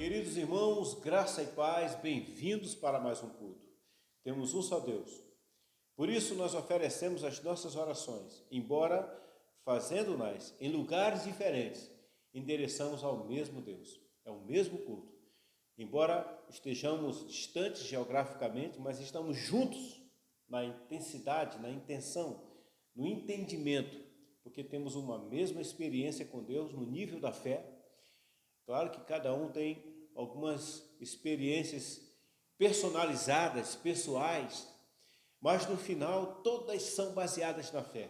Queridos irmãos, graça e paz, bem-vindos para mais um culto. Temos um só Deus. Por isso nós oferecemos as nossas orações, embora fazendo-nas em lugares diferentes, endereçamos ao mesmo Deus. É o mesmo culto. Embora estejamos distantes geograficamente, mas estamos juntos na intensidade, na intenção, no entendimento, porque temos uma mesma experiência com Deus no nível da fé. Claro que cada um tem algumas experiências personalizadas, pessoais, mas no final todas são baseadas na fé.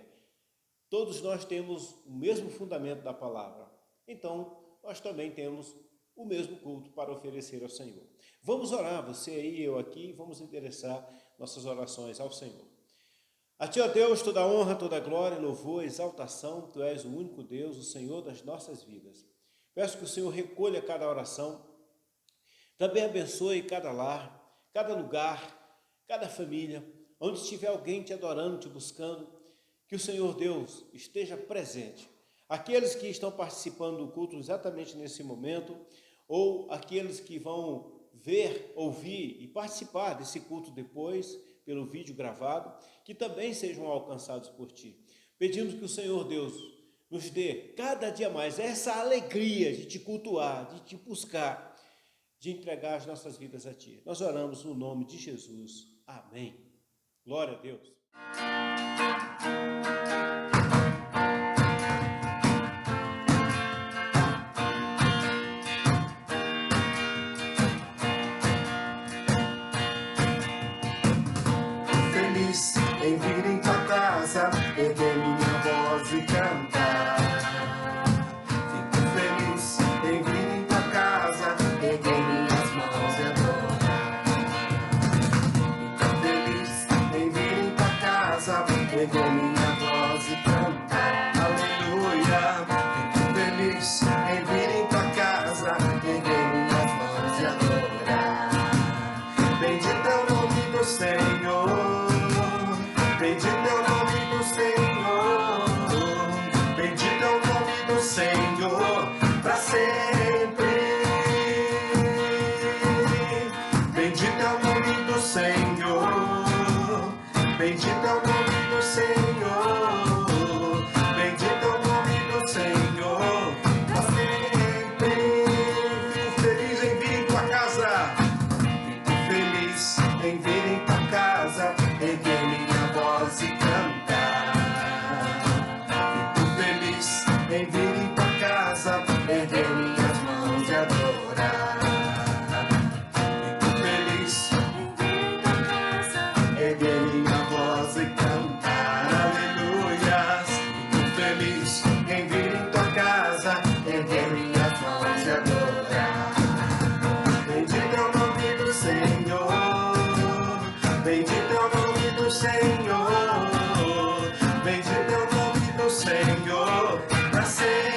Todos nós temos o mesmo fundamento da palavra. Então, nós também temos o mesmo culto para oferecer ao Senhor. Vamos orar, você aí, eu aqui, vamos endereçar nossas orações ao Senhor. A Ti, ó Deus, toda honra, toda glória, louvor, exaltação, Tu és o único Deus, o Senhor das nossas vidas. Peço que o Senhor recolha cada oração, também abençoe cada lar, cada lugar, cada família, onde estiver alguém Te adorando, Te buscando, que o Senhor Deus esteja presente. Aqueles que estão participando do culto exatamente nesse momento, ou aqueles que vão ver, ouvir e participar desse culto depois, pelo vídeo gravado, que também sejam alcançados por Ti. Pedimos que o Senhor Deus nos dê cada dia mais essa alegria de Te cultuar, de Te buscar, de entregar as nossas vidas a Ti. Nós oramos no nome de Jesus. Amém. Glória a Deus. Feliz em vir em tua casa, erguer minha voz e cantar. Fico feliz em vir em tua casa, erguer minhas mãos e adorar. Fico feliz em vir em tua casa, erguer minha voz e cantar. Aleluia. Fico feliz em vir em tua casa, erguer minhas mãos e adorar. Bendito é o nome do Senhor. Bendito é o nome do Senhor, bendito é o nome do Senhor, para sempre. Bendito é o nome do Senhor, bendito é o nome do Senhor, bendito é o nome do Senhor, para sempre. Fico feliz em vir em tua casa, fico feliz em vir em tua casa, erguer minha voz e cantar. Fico feliz em vir em tua casa, erguer minhas mãos e adorar. Fico feliz em vir em tua casa, erguer minha voz e cantar. Aleluias. Fico feliz em vir em tua casa, erguer minhas mãos e adorar. Bendito é o nome do Senhor, bendito é o nome do Senhor, bendito é o nome do Senhor, para sempre.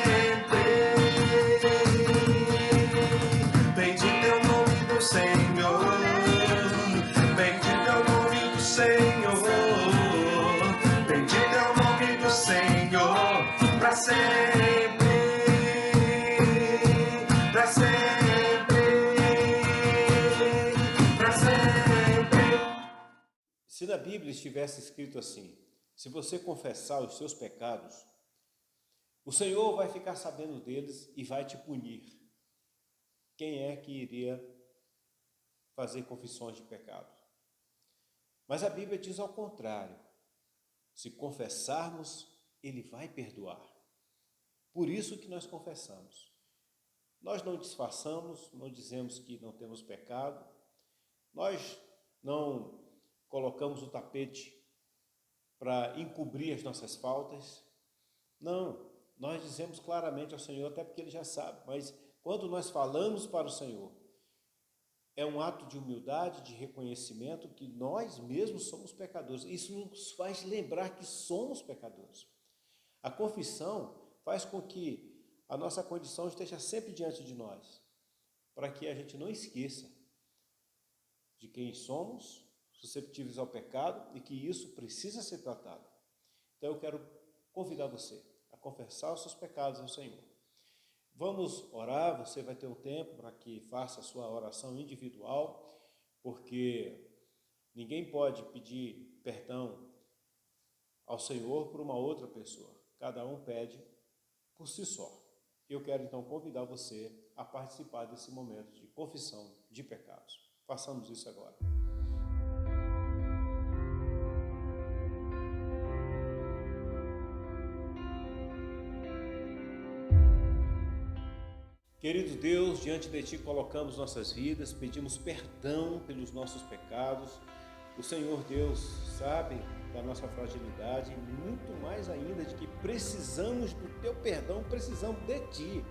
Bendito é o nome do Senhor, bendito é o nome do Senhor, bendito é o nome do Senhor, para sempre, para sempre, para sempre. Se na Bíblia estivesse escrito assim, se você confessar os seus pecados, o Senhor vai ficar sabendo deles e vai te punir. Quem é que iria fazer confissões de pecado? Mas a Bíblia diz ao contrário. Se confessarmos, Ele vai perdoar. Por isso que nós confessamos. Nós não disfarçamos, não dizemos que não temos pecado, nós não colocamos o tapete para encobrir as nossas faltas. Não, nós dizemos claramente ao Senhor, até porque Ele já sabe, mas quando nós falamos para o Senhor, é um ato de humildade, de reconhecimento que nós mesmos somos pecadores. Isso nos faz lembrar que somos pecadores. A confissão faz com que a nossa condição esteja sempre diante de nós, para que a gente não esqueça de quem somos, susceptíveis ao pecado, e que isso precisa ser tratado. Então eu quero convidar você a confessar os seus pecados ao Senhor. Vamos orar, você vai ter um tempo para que faça a sua oração individual, porque ninguém pode pedir perdão ao Senhor por uma outra pessoa. Cada um pede por si só. Eu quero então convidar você a participar desse momento de confissão de pecados. Façamos isso agora. Querido Deus, diante de Ti colocamos nossas vidas, pedimos perdão pelos nossos pecados. O Senhor Deus sabe da nossa fragilidade e muito mais ainda de que precisamos do Teu perdão, precisamos de Ti.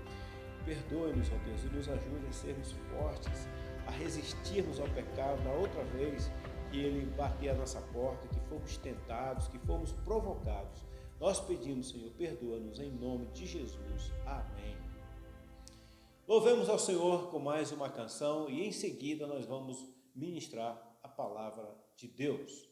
Perdoe-nos, ó Deus, e nos ajude a sermos fortes, a resistirmos ao pecado da outra vez que ele bater a nossa porta, que fomos tentados, que fomos provocados. Nós pedimos, Senhor, perdoa-nos em nome de Jesus. Amém. Louvemos ao Senhor com mais uma canção e em seguida nós vamos ministrar a palavra de Deus.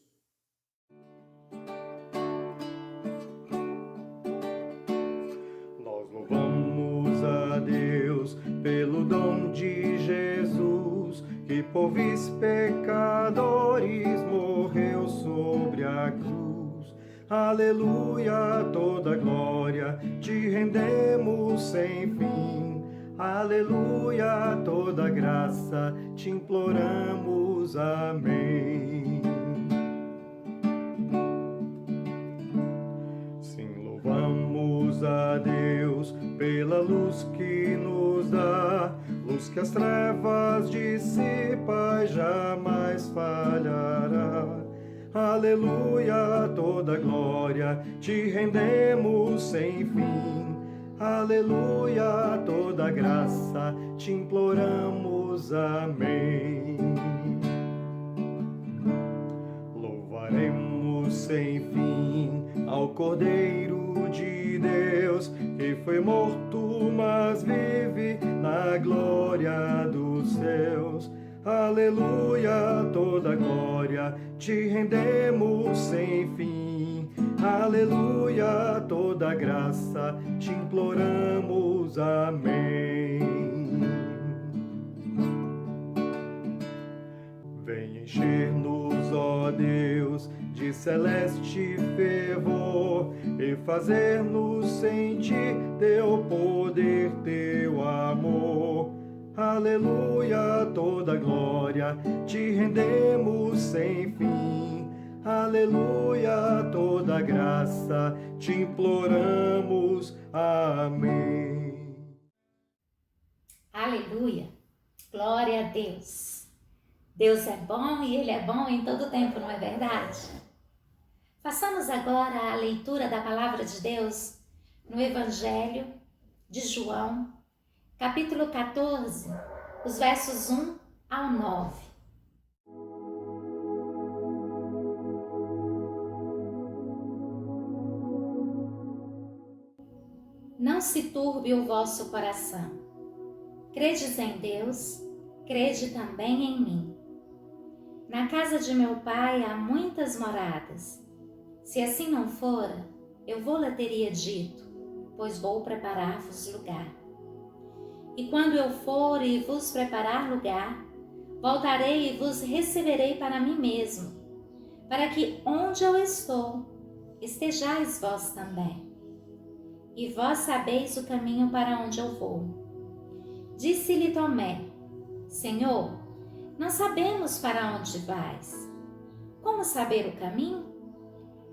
Nós louvamos a Deus pelo dom de Jesus, que por vis pecadores morreu sobre a cruz. Aleluia, toda glória te rendemos sem fim. Aleluia, toda graça te imploramos, amém. Sim, louvamos a Deus pela luz que nos dá, luz que as trevas dissipa e jamais falhará. Aleluia, toda glória te rendemos sem fim. Aleluia, toda graça te imploramos, amém. Louvaremos sem fim ao Cordeiro de Deus, que foi morto, mas vive na glória dos céus. Aleluia, toda glória te rendemos sem fim. Aleluia, toda graça te imploramos, amém. Vem encher-nos, ó Deus, de celeste fervor e fazer-nos sentir teu poder, teu amor. Aleluia, toda glória te rendemos sem fim. Aleluia, toda graça te imploramos, amém. Aleluia, glória a Deus. Deus é bom e Ele é bom em todo tempo, não é verdade? Façamos agora a leitura da Palavra de Deus no Evangelho de João, capítulo 14, os versos 1 ao 9. Não se turbe o vosso coração. Credes em Deus, crede também em mim. Na casa de meu Pai há muitas moradas. Se assim não fora, eu vou-lhe teria dito, pois vou preparar-vos lugar. E quando eu for e vos preparar lugar, voltarei e vos receberei para mim mesmo, para que onde eu estou, estejais vós também. E vós sabeis o caminho para onde eu vou. Disse-lhe Tomé: Senhor, não sabemos para onde vais. Como saber o caminho?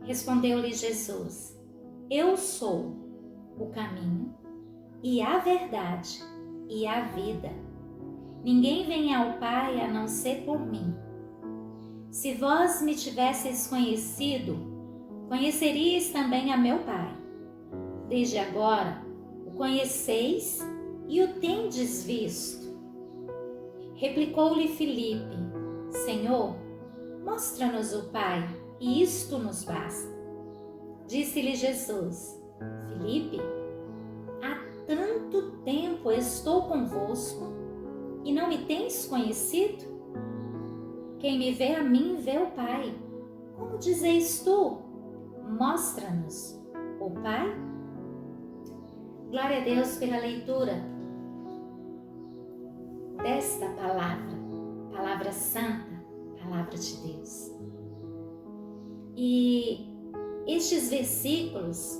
Respondeu-lhe Jesus: Eu sou o caminho e a verdade e a vida. Ninguém vem ao Pai a não ser por mim. Se vós me tivesseis conhecido, conheceríeis também a meu Pai. Desde agora o conheceis e o tendes visto. Replicou-lhe Filipe: Senhor, mostra-nos o Pai, e isto nos basta. Disse-lhe Jesus: Filipe, há tanto tempo estou convosco e não me tens conhecido? Quem me vê a mim vê o Pai. Como dizeis tu: mostra-nos o Pai? Glória a Deus pela leitura desta palavra, palavra santa, palavra de Deus. E estes versículos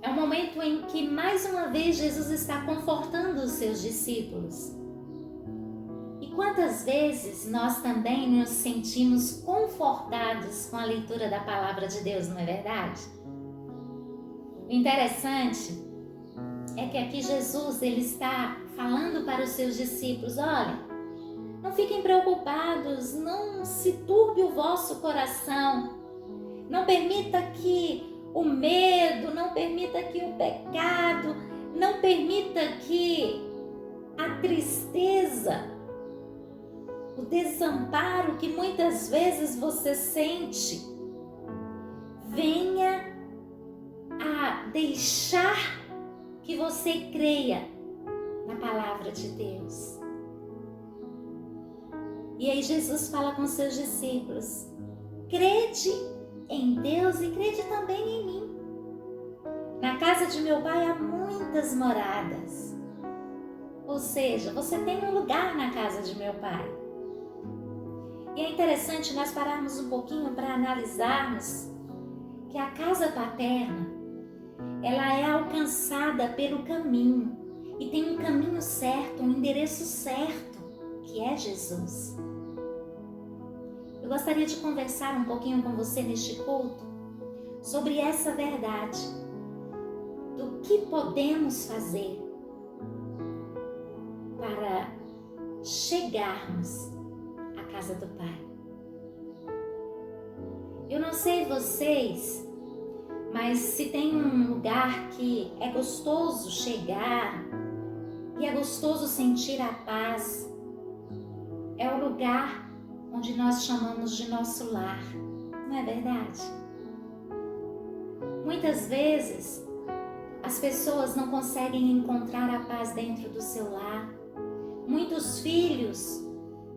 é o momento em que mais uma vez Jesus está confortando os seus discípulos. E quantas vezes nós também nos sentimos confortados com a leitura da palavra de Deus, não é verdade? O interessante é que aqui Jesus ele está falando para os seus discípulos: olha, não fiquem preocupados, não se turbe o vosso coração, não permita que o medo, não permita que o pecado, não permita que a tristeza, o desamparo que muitas vezes você sente, venha a deixar que você creia na palavra de Deus. E aí Jesus fala com seus discípulos: crede em Deus e crede também em mim. Na casa de meu pai há muitas moradas. Ou seja, você tem um lugar na casa de meu pai. E é interessante nós pararmos um pouquinho para analisarmos que a casa paterna, ela é alcançada pelo caminho. E tem um caminho certo, um endereço certo, que é Jesus. Eu gostaria de conversar um pouquinho com você neste culto sobre essa verdade, do que podemos fazer para chegarmos à casa do Pai. Eu não sei vocês, mas se tem um lugar que é gostoso chegar e é gostoso sentir a paz, é o lugar onde nós chamamos de nosso lar, não é verdade? Muitas vezes as pessoas não conseguem encontrar a paz dentro do seu lar. Muitos filhos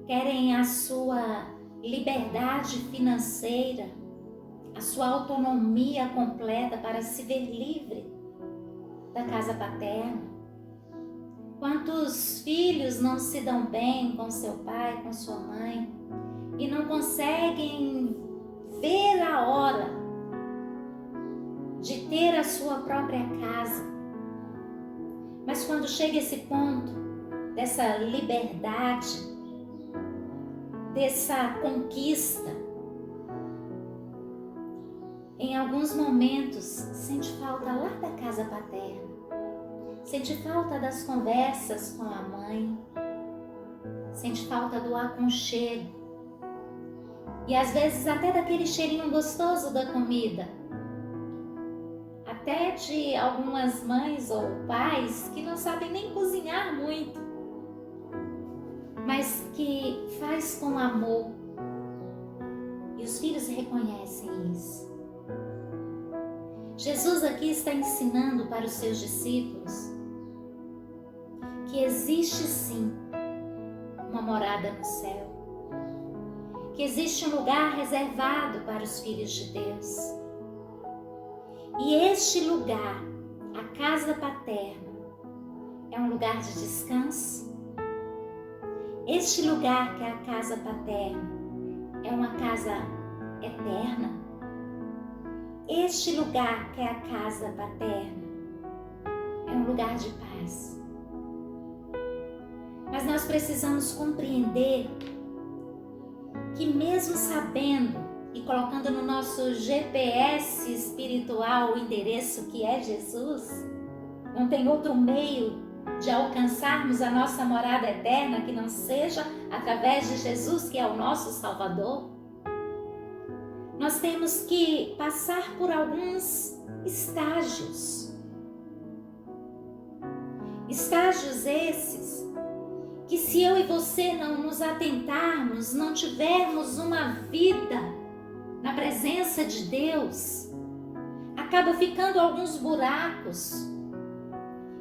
querem a sua liberdade financeira, a sua autonomia completa para se ver livre da casa paterna. Quantos filhos não se dão bem com seu pai, com sua mãe e não conseguem ver a hora de ter a sua própria casa. Mas quando chega esse ponto dessa liberdade, dessa conquista, em alguns momentos sente falta lá da casa paterna, sente falta das conversas com a mãe, sente falta do aconchego e às vezes até daquele cheirinho gostoso da comida, até de algumas mães ou pais que não sabem nem cozinhar muito, mas que faz com amor e os filhos reconhecem isso. Jesus aqui está ensinando para os seus discípulos que existe sim uma morada no céu, que existe um lugar reservado para os filhos de Deus. E este lugar, a casa paterna, é um lugar de descanso. Este lugar que é a casa paterna é uma casa eterna. Este lugar que é a casa paterna é um lugar de paz. Mas nós precisamos compreender que mesmo sabendo e colocando no nosso GPS espiritual o endereço que é Jesus, não tem outro meio de alcançarmos a nossa morada eterna que não seja através de Jesus, que é o nosso Salvador. Nós temos que passar por alguns estágios. Estágios esses que, se eu e você não nos atentarmos, não tivermos uma vida na presença de Deus, acaba ficando alguns buracos.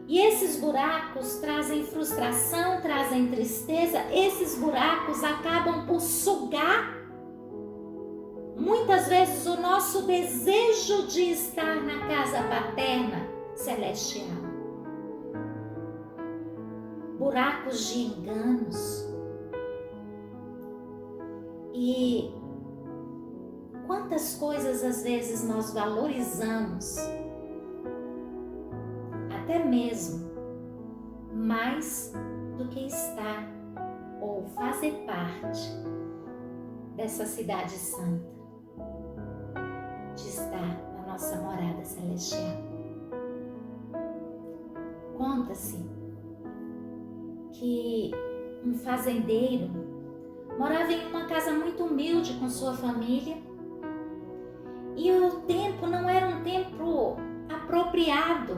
E esses buracos trazem frustração, trazem tristeza. Esses buracos acabam por sugar muitas vezes o nosso desejo de estar na casa paterna celestial. buracos de enganos. E quantas coisas às vezes nós valorizamos, até mesmo mais do que estar ou fazer parte dessa cidade santa, de estar na nossa morada celestial. Conta-se que um fazendeiro morava em uma casa muito humilde com sua família e o tempo não era um tempo apropriado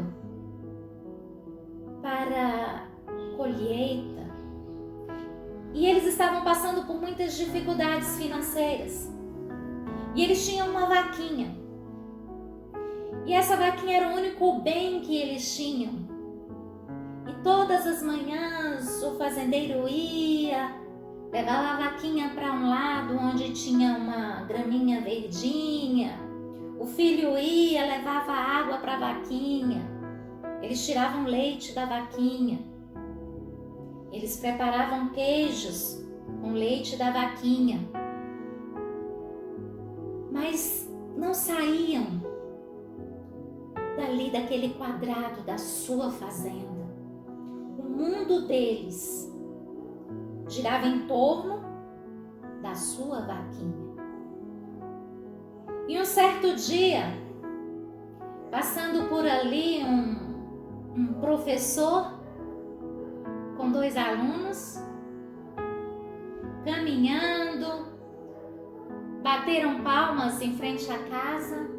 para colheita e eles estavam passando por muitas dificuldades financeiras e eles tinham uma vaquinha e essa vaquinha era o único bem que eles tinham. E todas as manhãs o fazendeiro ia, levava a vaquinha para um lado onde tinha uma graminha verdinha. O filho ia, levava água para a vaquinha. Eles tiravam leite da vaquinha. Eles preparavam queijos com leite da vaquinha. Mas não saíam dali daquele quadrado da sua fazenda. O mundo deles girava em torno da sua vaquinha. E um certo dia, passando por ali um professor com 2 alunos, caminhando, bateram palmas em frente à casa,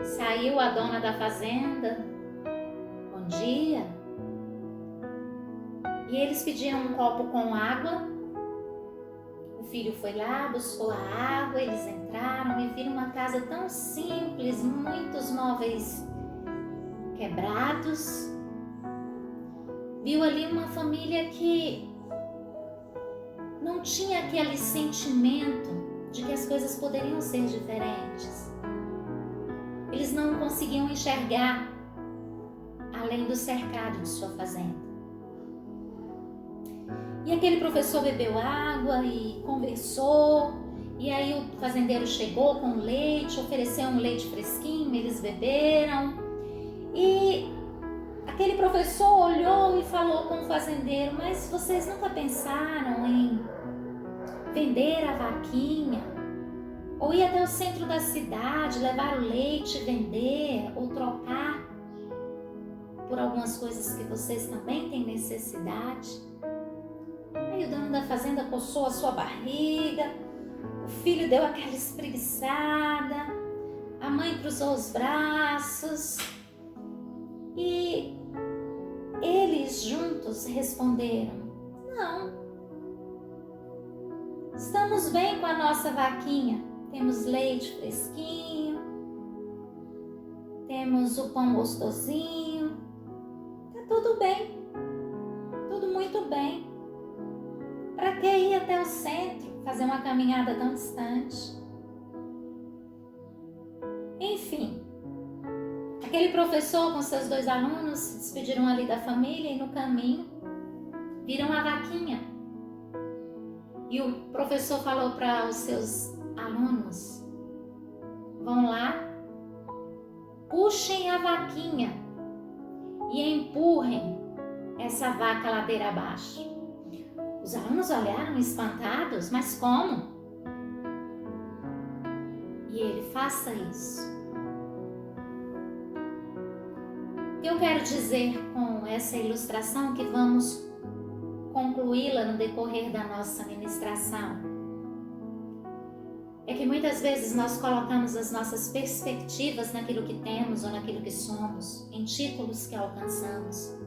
saiu a dona da fazenda, bom dia, e eles pediram um copo com água. O filho foi lá, buscou a água, eles entraram e viram uma casa tão simples, muitos móveis quebrados. Viu ali uma família que não tinha aquele sentimento de que as coisas poderiam ser diferentes. Eles não conseguiam enxergar além do cercado de sua fazenda. E aquele professor bebeu água e conversou, e aí o fazendeiro chegou com leite, ofereceu um leite fresquinho, eles beberam. E aquele professor olhou e falou com o fazendeiro: mas vocês nunca pensaram em vender a vaquinha? Ou ir até o centro da cidade, levar o leite, vender ou trocar por algumas coisas que vocês também têm necessidade? Aí o dono da fazenda coçou a sua barriga, o filho deu aquela espreguiçada, a mãe cruzou os braços e eles juntos responderam: não, estamos bem com a nossa vaquinha, temos leite fresquinho, temos o pão gostosinho, tá tudo bem, tudo muito bem. Para que ir até o centro, fazer uma caminhada tão distante? Enfim, aquele professor com seus 2 alunos se despediram ali da família e no caminho viram a vaquinha. E o professor falou para os seus alunos: vão lá, puxem a vaquinha e empurrem essa vaca ladeira abaixo. Os alunos olharam espantados: mas como? E ele: faça isso. Eu quero dizer com essa ilustração, que vamos concluí-la no decorrer da nossa ministração, é que muitas vezes nós colocamos as nossas perspectivas naquilo que temos ou naquilo que somos, em títulos que alcançamos.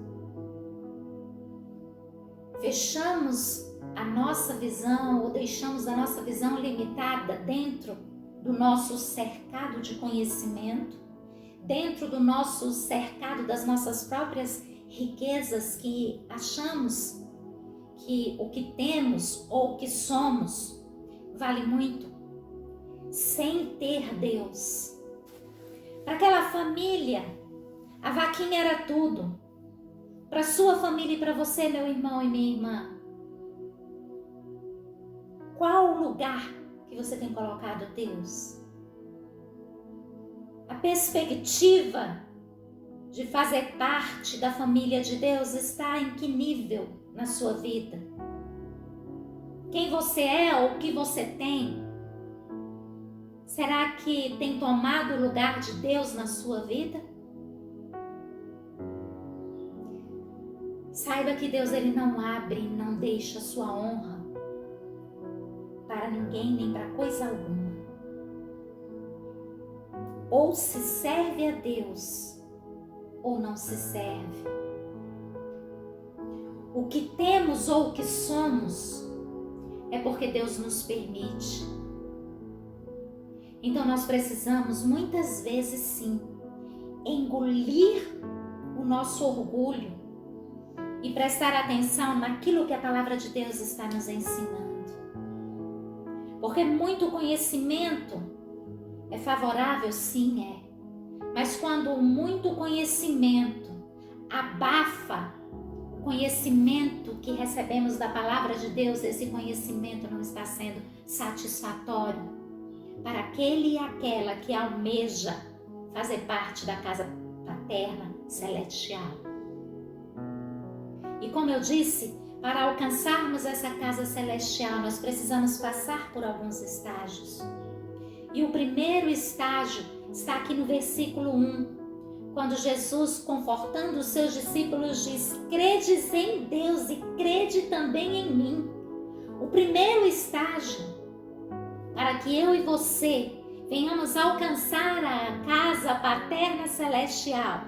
Fechamos a nossa visão ou deixamos a nossa visão limitada dentro do nosso cercado de conhecimento, dentro do nosso cercado das nossas próprias riquezas, que achamos que o que temos ou o que somos vale muito, sem ter Deus. Para aquela família, a vaquinha era tudo. para sua família e para você, meu irmão e minha irmã. Qual o lugar que você tem colocado Deus? A perspectiva de fazer parte da família de Deus está em que nível na sua vida? Quem você é ou o que você tem? Será que tem tomado o lugar de Deus na sua vida? Saiba que Deus ele não abre, não deixa a sua honra para ninguém, nem para coisa alguma. Ou se serve a Deus, ou não se serve. O que temos ou o que somos é porque Deus nos permite. Então nós precisamos muitas vezes sim engolir o nosso orgulho e prestar atenção naquilo que a palavra de Deus está nos ensinando. Porque muito conhecimento é favorável, sim, é. Mas quando muito conhecimento abafa o conhecimento que recebemos da palavra de Deus, esse conhecimento não está sendo satisfatório para aquele e aquela que almeja fazer parte da casa paterna celestial. E como eu disse, para alcançarmos essa casa celestial, nós precisamos passar por alguns estágios. E o primeiro estágio está aqui no versículo 1, quando Jesus, confortando os seus discípulos, diz: credes em Deus e crede também em mim. O primeiro estágio para que eu e você venhamos alcançar a casa paterna celestial,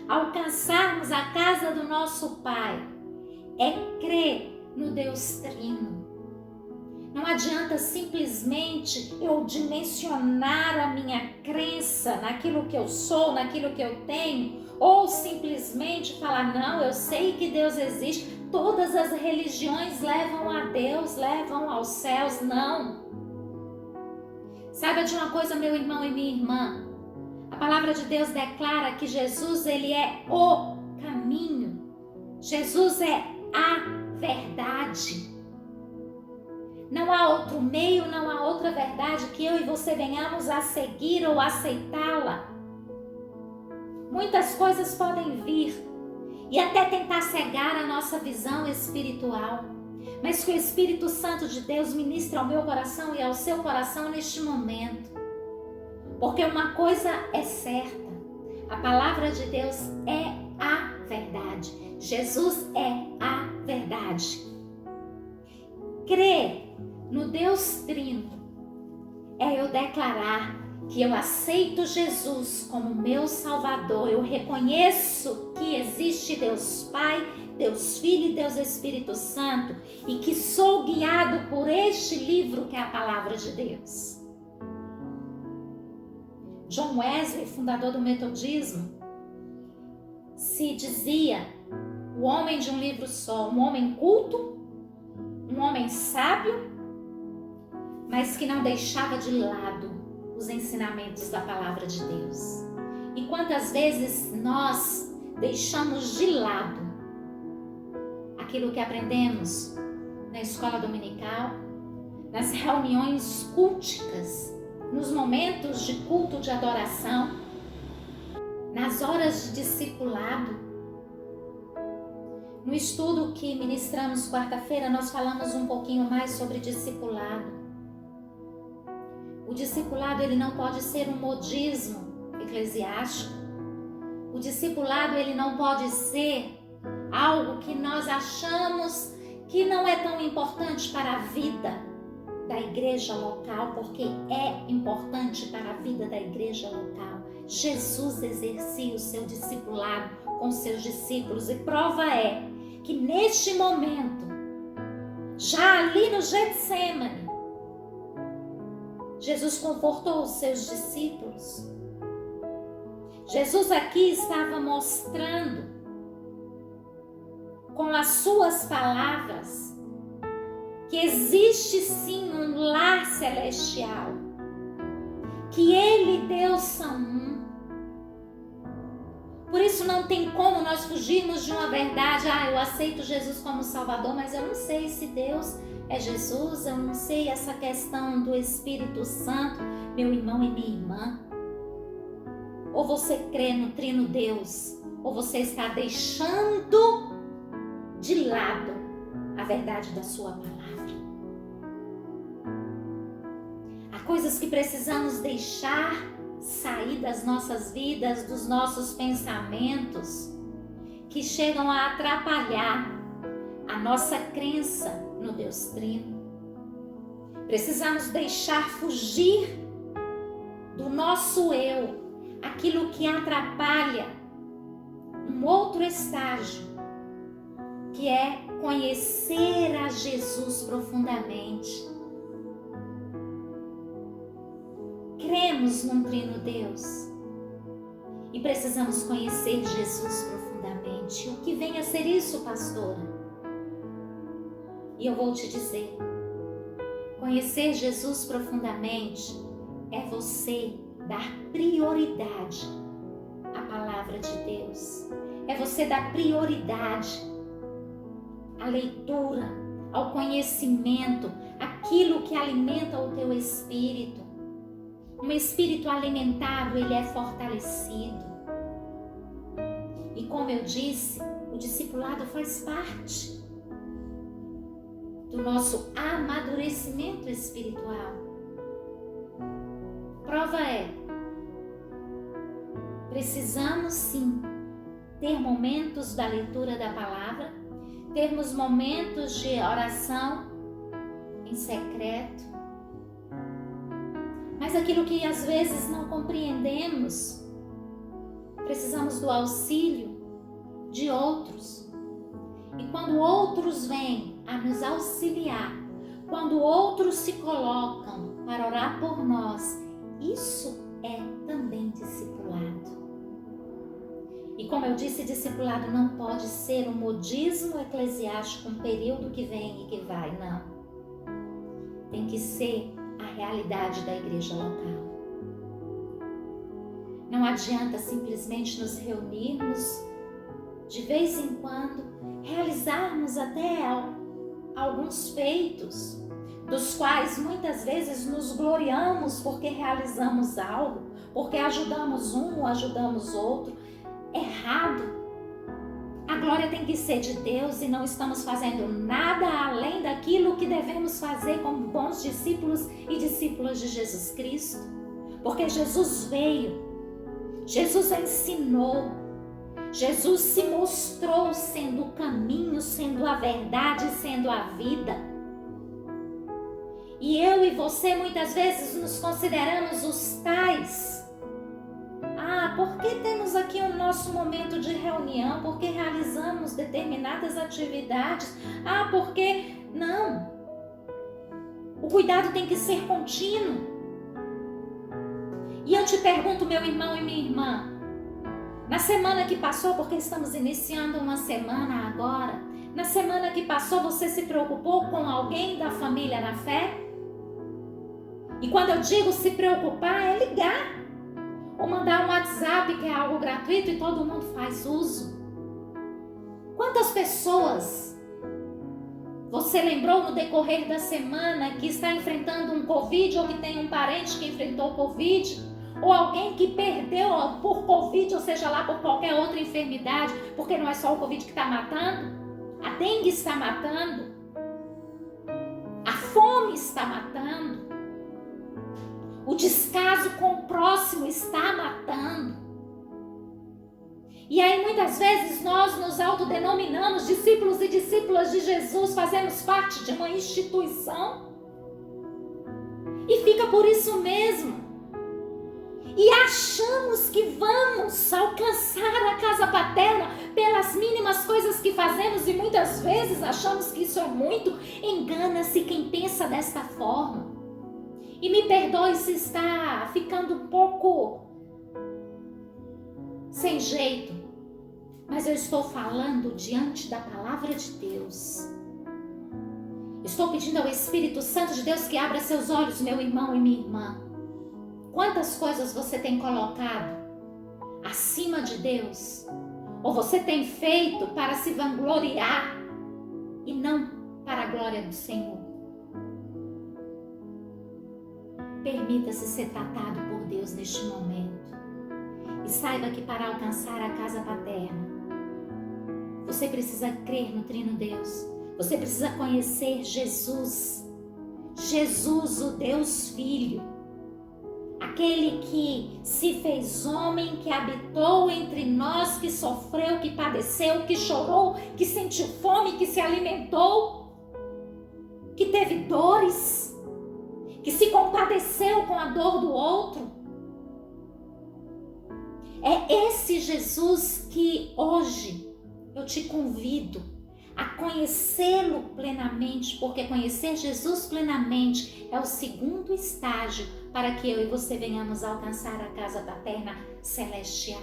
alcançarmos a casa do nosso Pai, é crer no Deus Trino. Não adianta simplesmente eu dimensionar a minha crença naquilo que eu sou, naquilo que eu tenho, ou simplesmente falar, não, eu sei que Deus existe, todas as religiões levam a Deus, levam aos céus. Não. Saiba de uma coisa, meu irmão e minha irmã, a palavra de Deus declara que Jesus, ele é o caminho, Jesus é a verdade. Não há outro meio, não há outra verdade que eu e você venhamos a seguir ou aceitá-la. Muitas coisas podem vir e até tentar cegar a nossa visão espiritual, mas que o Espírito Santo de Deus ministre ao meu coração e ao seu coração neste momento. Porque uma coisa é certa, a palavra de Deus é a verdade. Jesus é a verdade. Crer no Deus Trino é eu declarar que eu aceito Jesus como meu Salvador. Eu reconheço que existe Deus Pai, Deus Filho e Deus Espírito Santo e que sou guiado por este livro que é a palavra de Deus. John Wesley, fundador do metodismo, se dizia o homem de um livro só, um homem culto, um homem sábio, mas que não deixava de lado os ensinamentos da palavra de Deus. E quantas vezes nós deixamos de lado aquilo que aprendemos na escola dominical, nas reuniões culticas, nos momentos de culto de adoração, nas horas de discipulado. No estudo que ministramos quarta-feira, nós falamos um pouquinho mais sobre discipulado. O discipulado, ele não pode ser um modismo eclesiástico. O discipulado, ele não pode ser algo que nós achamos que não é tão importante para a vida da igreja local, porque é importante para a vida da igreja local. Jesus exercia o seu discipulado com seus discípulos e prova é que neste momento, já ali no Getsemane, Jesus confortou os seus discípulos. Jesus aqui estava mostrando com as suas palavras que existe sim um lar celestial, que Ele e Deus são um. Por isso não tem como nós fugirmos de uma verdade. Eu aceito Jesus como Salvador, mas eu não sei se Deus é Jesus, eu não sei essa questão do Espírito Santo, meu irmão e minha irmã. Ou você crê no Trino Deus, ou você está deixando de lado a verdade da sua palavra. Há coisas que precisamos deixar sair das nossas vidas, dos nossos pensamentos, que chegam a atrapalhar a nossa crença no Deus Trino. Precisamos deixar fugir do nosso eu aquilo que atrapalha um outro estágio, que é conhecer a Jesus profundamente. Cremos num Trino Deus e precisamos conhecer Jesus profundamente. O que vem a ser isso, pastora? E eu vou te dizer, conhecer Jesus profundamente é você dar prioridade à palavra de Deus. É você dar prioridade à leitura, ao conhecimento, aquilo que alimenta o teu espírito. Um espírito alimentado, ele é fortalecido. E como eu disse, o discipulado faz parte do nosso amadurecimento espiritual. Prova é, precisamos sim ter momentos da leitura da palavra, termos momentos de oração em secreto, mas aquilo que às vezes não compreendemos, precisamos do auxílio de outros. E quando outros vêm a nos auxiliar, quando outros se colocam para orar por nós, isso é também discipulado. E como eu disse, discipulado não pode ser um modismo eclesiástico, um período que vem e que vai, não. Tem que ser a realidade da igreja local. Não adianta simplesmente nos reunirmos de vez em quando, realizarmos até alguns feitos, dos quais muitas vezes nos gloriamos porque realizamos algo, porque ajudamos um ou ajudamos outro. Errado. A glória tem que ser de Deus e não estamos fazendo nada além daquilo que devemos fazer como bons discípulos e discípulas de Jesus Cristo. Porque Jesus veio, Jesus ensinou, Jesus se mostrou sendo o caminho, sendo a verdade, sendo a vida. E eu e você muitas vezes nos consideramos os tais. Por que temos aqui o nosso momento de reunião? Por que realizamos determinadas atividades? Porque não. O cuidado tem que ser contínuo. E eu te pergunto, meu irmão e minha irmã, na semana que passou, porque estamos iniciando uma semana agora, na semana que passou você se preocupou com alguém da família na fé? E quando eu digo se preocupar, é ligar. Ou mandar um WhatsApp, que é algo gratuito e todo mundo faz uso. Quantas pessoas você lembrou no decorrer da semana que está enfrentando um Covid, ou que tem um parente que enfrentou Covid, ou alguém que perdeu por Covid, ou seja lá, por qualquer outra enfermidade, porque não é só o Covid que está matando, a dengue está matando, a fome está matando, o descaso com o próximo está matando. E aí muitas vezes nós nos autodenominamos discípulos e discípulas de Jesus, fazemos parte de uma instituição e fica por isso mesmo. E achamos que vamos alcançar a casa paterna pelas mínimas coisas que fazemos e muitas vezes achamos que isso é muito. Engana-se quem pensa desta forma. E me perdoe se está ficando um pouco sem jeito, mas eu estou falando diante da palavra de Deus. Estou pedindo ao Espírito Santo de Deus que abra seus olhos, meu irmão e minha irmã. Quantas coisas você tem colocado acima de Deus? Ou você tem feito para se vangloriar e não para a glória do Senhor? Permita-se ser tratado por Deus neste momento. E saiba que para alcançar a casa paterna, você precisa crer no Trino Deus. Você precisa conhecer Jesus. Jesus, o Deus Filho. Aquele que se fez homem, que habitou entre nós, que sofreu, que padeceu, que chorou, que sentiu fome, que se alimentou, que teve dores, que se compadeceu com a dor do outro. É esse Jesus que hoje eu te convido a conhecê-lo plenamente, porque conhecer Jesus plenamente é o segundo estágio para que eu e você venhamos alcançar a casa paterna celestial.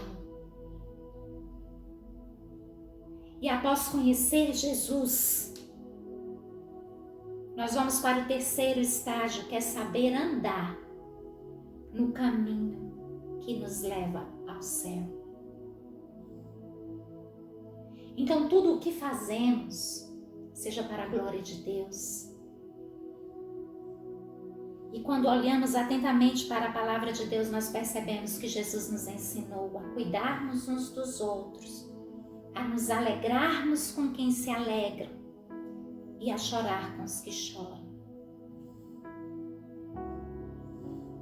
E após conhecer Jesus, nós vamos para o terceiro estágio, que é saber andar no caminho que nos leva ao céu. Então, tudo o que fazemos, seja para a glória de Deus. E quando olhamos atentamente para a palavra de Deus, nós percebemos que Jesus nos ensinou a cuidarmos uns dos outros, a nos alegrarmos com quem se alegra e a chorar com os que choram.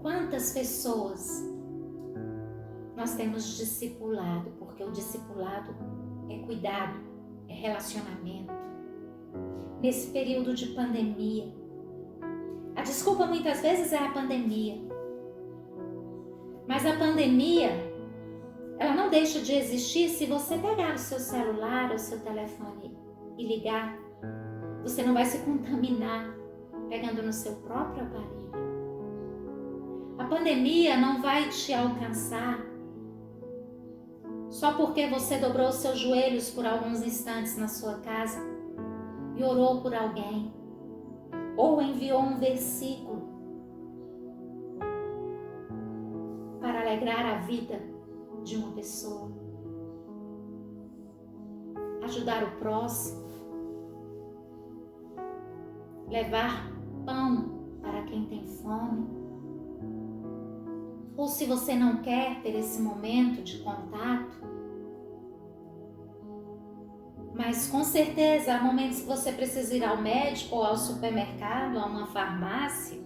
Quantas pessoas nós temos discipulado, porque o discipulado é cuidado, é relacionamento. Nesse período de pandemia, a desculpa muitas vezes é a pandemia. Mas a pandemia, ela não deixa de existir se você pegar o seu celular ou o seu telefone e ligar. Você não vai se contaminar pegando no seu próprio aparelho. A pandemia não vai te alcançar só porque você dobrou os seus joelhos por alguns instantes na sua casa e orou por alguém, ou enviou um versículo para alegrar a vida de uma pessoa, ajudar o próximo, levar pão para quem tem fome. Ou se você não quer ter esse momento de contato, mas com certeza há momentos que você precisa ir ao médico ou ao supermercado, a uma farmácia,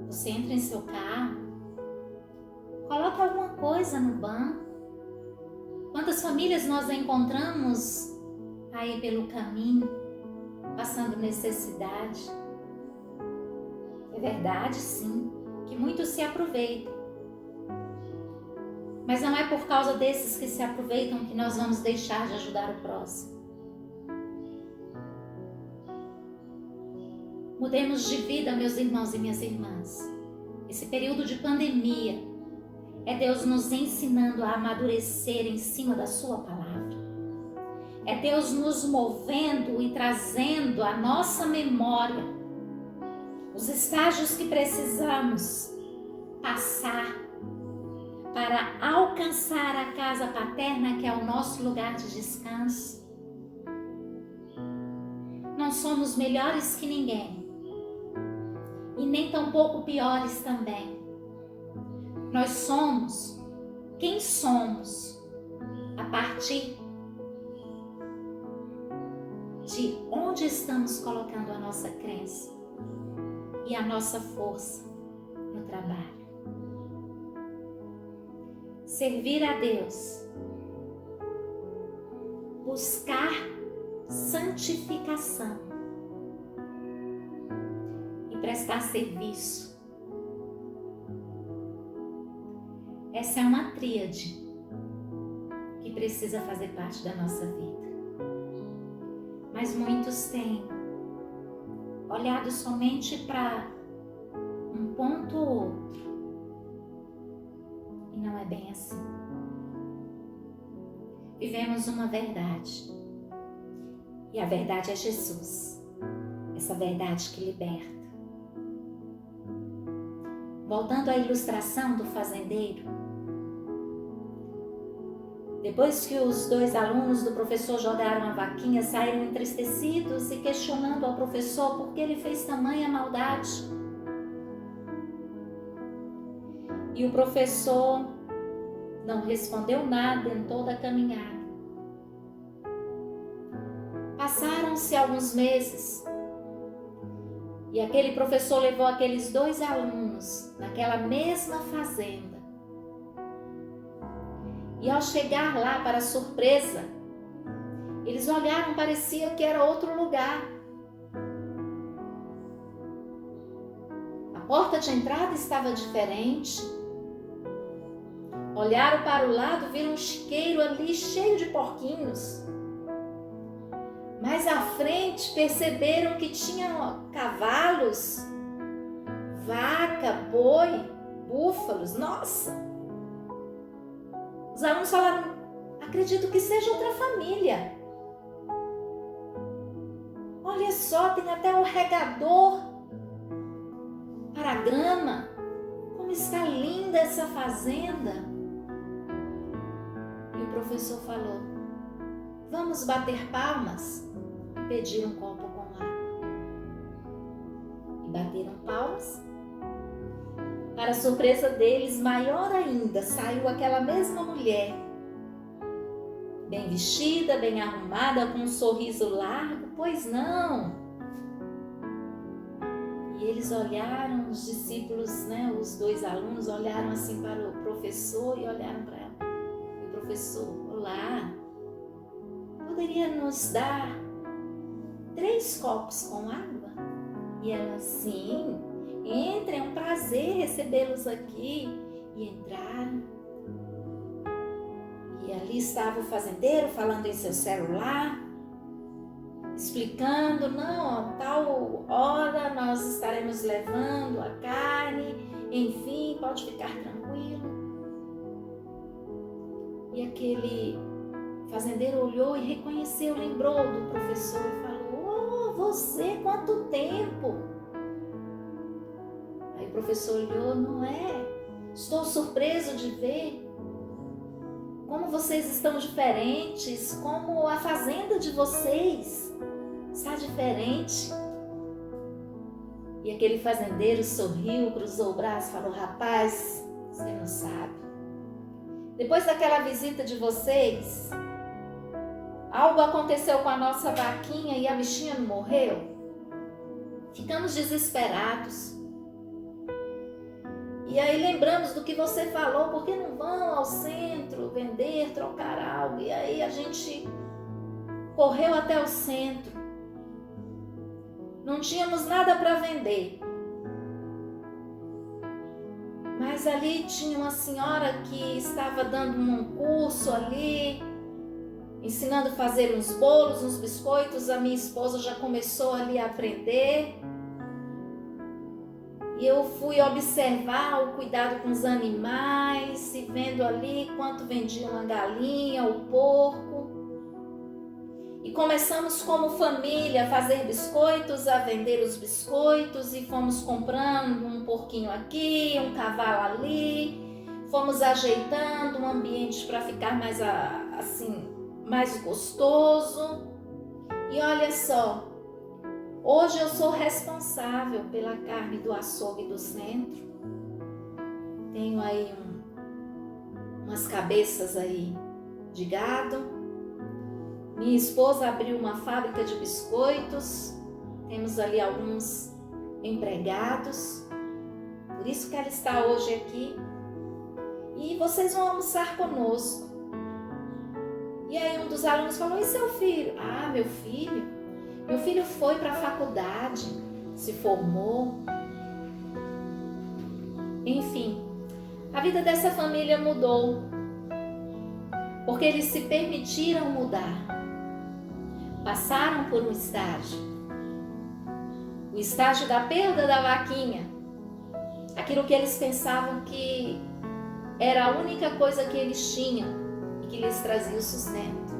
você entra em seu carro, coloca alguma coisa no banco. Quantas famílias nós encontramos aí pelo caminho, passando necessidade? É verdade, sim, que muitos se aproveitam. Mas não é por causa desses que se aproveitam que nós vamos deixar de ajudar o próximo. Mudemos de vida, meus irmãos e minhas irmãs. Esse período de pandemia é Deus nos ensinando a amadurecer em cima da sua palavra. É Deus nos movendo e trazendo à nossa memória os estágios que precisamos passar para alcançar a casa paterna, que é o nosso lugar de descanso. Não somos melhores que ninguém e nem tampouco piores também. Nós somos quem somos a partir de onde estamos colocando a nossa crença e a nossa força no trabalho. Servir a Deus, buscar santificação e prestar serviço. Essa é uma tríade que precisa fazer parte da nossa vida. Mas muitos têm olhado somente para um ponto ou outro. E não é bem assim. Vivemos uma verdade. E a verdade é Jesus. Essa verdade que liberta. Voltando à ilustração do fazendeiro, Depois que os 2 alunos do professor jogaram a vaquinha, saíram entristecidos e questionando ao professor por que ele fez tamanha maldade. E o professor não respondeu nada em toda a caminhada. Passaram-se alguns meses e aquele professor levou aqueles 2 alunos naquela mesma fazenda. E ao chegar lá, para surpresa, eles olharam, parecia que era outro lugar. A porta de entrada estava diferente. Olharam para o lado, viram um chiqueiro ali cheio de porquinhos. Mais à frente perceberam que tinha cavalos, vaca, boi, búfalos. Nossa! Os alunos falaram, acredito que seja outra família. Olha só, tem até um regador para a grama. Como está linda essa fazenda. E o professor falou, vamos bater palmas e pedir um copo com água. E bateram palmas. Para surpresa deles, maior ainda, saiu aquela mesma mulher, bem vestida, bem arrumada, com um sorriso largo, pois não. E eles olharam, os discípulos, os 2 alunos, olharam assim para o professor e olharam para ela. E o professor, olá, poderia nos dar 3 copos com água? E ela, sim. Entrem, é um prazer recebê-los aqui. E entraram. E ali estava o fazendeiro falando em seu celular, explicando, não, tal hora nós estaremos levando a carne, enfim, pode ficar tranquilo. E aquele fazendeiro olhou e reconheceu, lembrou do professor e falou, você, quanto tempo? Aí o professor olhou, não é? Estou surpreso de ver como vocês estão diferentes, como a fazenda de vocês está diferente. E aquele fazendeiro sorriu, cruzou o braço e falou, rapaz, você não sabe. Depois daquela visita de vocês, algo aconteceu com a nossa vaquinha e a bichinha não morreu. Ficamos desesperados. E aí lembramos do que você falou, por que não vão ao centro vender, trocar algo? E aí a gente correu até o centro. Não tínhamos nada para vender. Mas ali tinha uma senhora que estava dando um curso ali, ensinando a fazer uns bolos, uns biscoitos. A minha esposa já começou ali a aprender. E eu fui observar o cuidado com os animais, e vendo ali quanto vendiam a galinha, o porco. E começamos como família a fazer biscoitos, a vender os biscoitos, e fomos comprando um porquinho aqui, um cavalo ali. Fomos ajeitando um ambiente para ficar mais assim, mais gostoso. E olha só, hoje eu sou responsável pela carne do açougue do centro. Tenho aí umas cabeças aí de gado. Minha esposa abriu uma fábrica de biscoitos. Temos ali alguns empregados. Por isso que ela está hoje aqui. E vocês vão almoçar conosco. E aí um dos alunos falou, e seu filho? Ah, meu filho foi para a faculdade, se formou. Enfim, a vida dessa família mudou, porque eles se permitiram mudar. Passaram por um estágio, o estágio da perda da vaquinha, aquilo que eles pensavam que era a única coisa que eles tinham e que lhes trazia o sustento.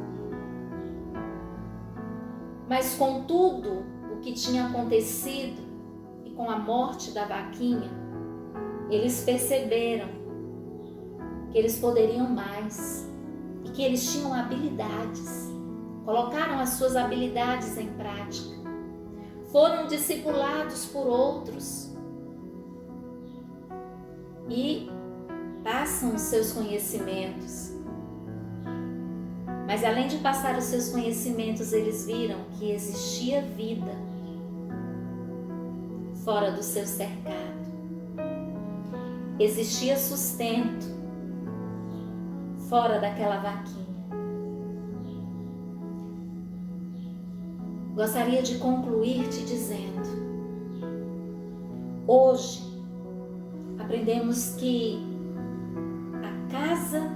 Mas com tudo o que tinha acontecido e com a morte da vaquinha, eles perceberam que eles poderiam mais e que eles tinham habilidades, colocaram as suas habilidades em prática, foram discipulados por outros e passam os seus conhecimentos. Mas além de passar os seus conhecimentos, eles viram que existia vida fora do seu cercado. Existia sustento fora daquela vaquinha. Gostaria de concluir te dizendo: hoje aprendemos que a casa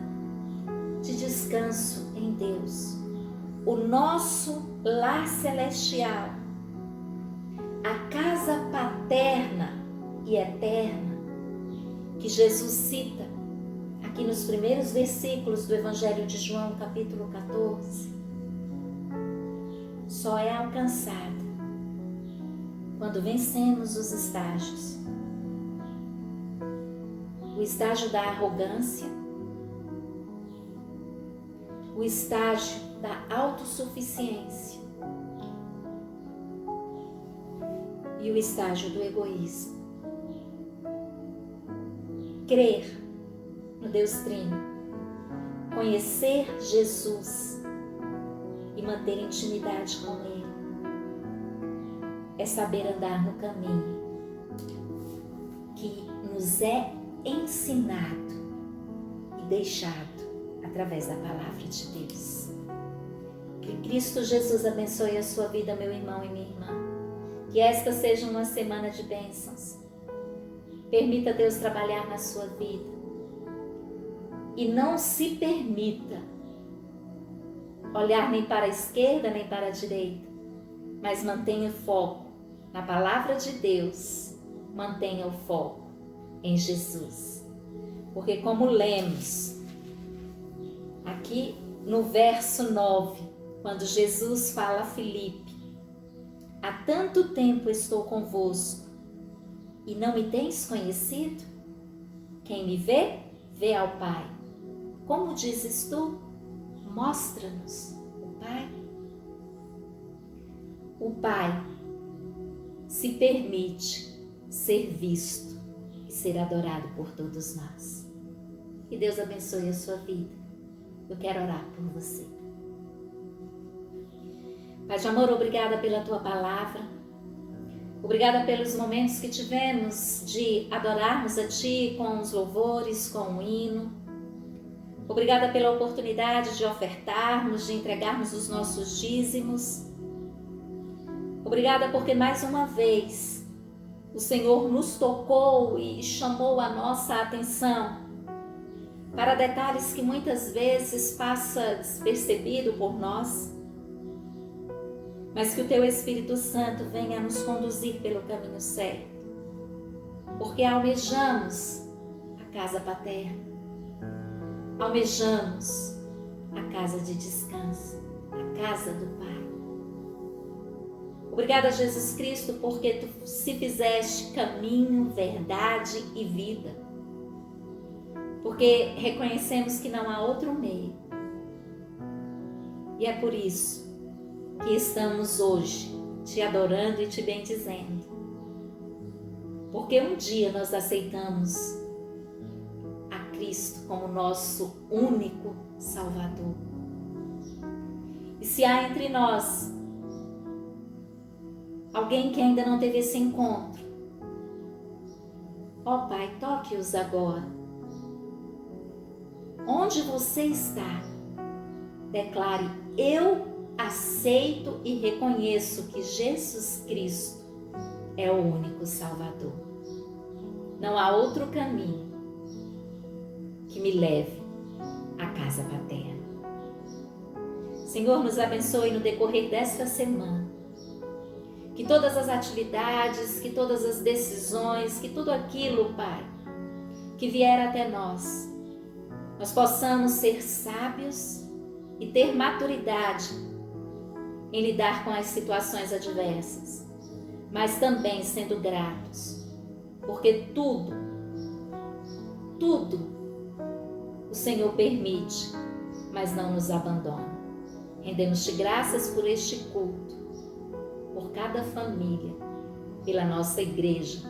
de descanso em Deus, o nosso lar celestial, a casa paterna e eterna que Jesus cita aqui nos primeiros versículos do Evangelho de João, capítulo 14, só é alcançada quando vencemos os estágios. O estágio da arrogância, o estágio da autossuficiência e o estágio do egoísmo. Crer no Deus Trino, conhecer Jesus e manter intimidade com Ele é saber andar no caminho que nos é ensinado e deixado através da palavra de Deus. Que Cristo Jesus abençoe a sua vida, meu irmão e minha irmã. Que esta seja uma semana de bênçãos. Permita Deus trabalhar na sua vida. E não se permita olhar nem para a esquerda nem para a direita, mas mantenha foco na palavra de Deus. Mantenha o foco em Jesus. Porque como lemos aqui no verso 9, quando Jesus fala a Filipe: há tanto tempo estou convosco e não me tens conhecido? Quem me vê, vê ao Pai. Como dizes tu? Mostra-nos o Pai. O Pai se permite ser visto e ser adorado por todos nós. Que Deus abençoe a sua vida. Eu quero orar por você. Pai de amor, obrigada pela tua palavra. Obrigada pelos momentos que tivemos de adorarmos a ti com os louvores, com o hino. Obrigada pela oportunidade de ofertarmos, de entregarmos os nossos dízimos. Obrigada porque mais uma vez o Senhor nos tocou e chamou a nossa atenção para detalhes que muitas vezes passa despercebido por nós, mas que o Teu Espírito Santo venha a nos conduzir pelo caminho certo, porque almejamos a casa paterna, almejamos a casa de descanso, a casa do Pai. Obrigada, Jesus Cristo, porque Tu se fizeste caminho, verdade e vida. Porque reconhecemos que não há outro meio. E é por isso que estamos hoje Te adorando e Te bendizendo. Porque um dia nós aceitamos a Cristo como nosso único Salvador. E se há entre nós alguém que ainda não teve esse encontro, ó Pai, toque-os agora. Onde você está, declare: eu aceito e reconheço que Jesus Cristo é o único Salvador. Não há outro caminho que me leve à casa paterna. Senhor, nos abençoe no decorrer desta semana. Que todas as atividades, que todas as decisões, que tudo aquilo, Pai, que vier até nós possamos ser sábios e ter maturidade em lidar com as situações adversas, mas também sendo gratos, porque tudo o Senhor permite mas não nos abandona. Rendemos-te graças por este culto, por cada família, pela nossa igreja.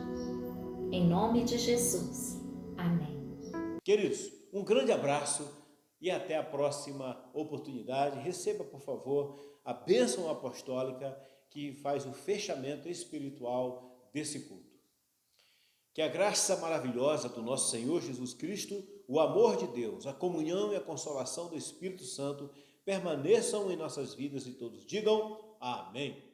Em nome de Jesus. Amém. Queridos, um grande abraço e até a próxima oportunidade. Receba, por favor, a bênção apostólica que faz o fechamento espiritual desse culto. Que a graça maravilhosa do nosso Senhor Jesus Cristo, o amor de Deus, a comunhão e a consolação do Espírito Santo permaneçam em nossas vidas e todos digam amém.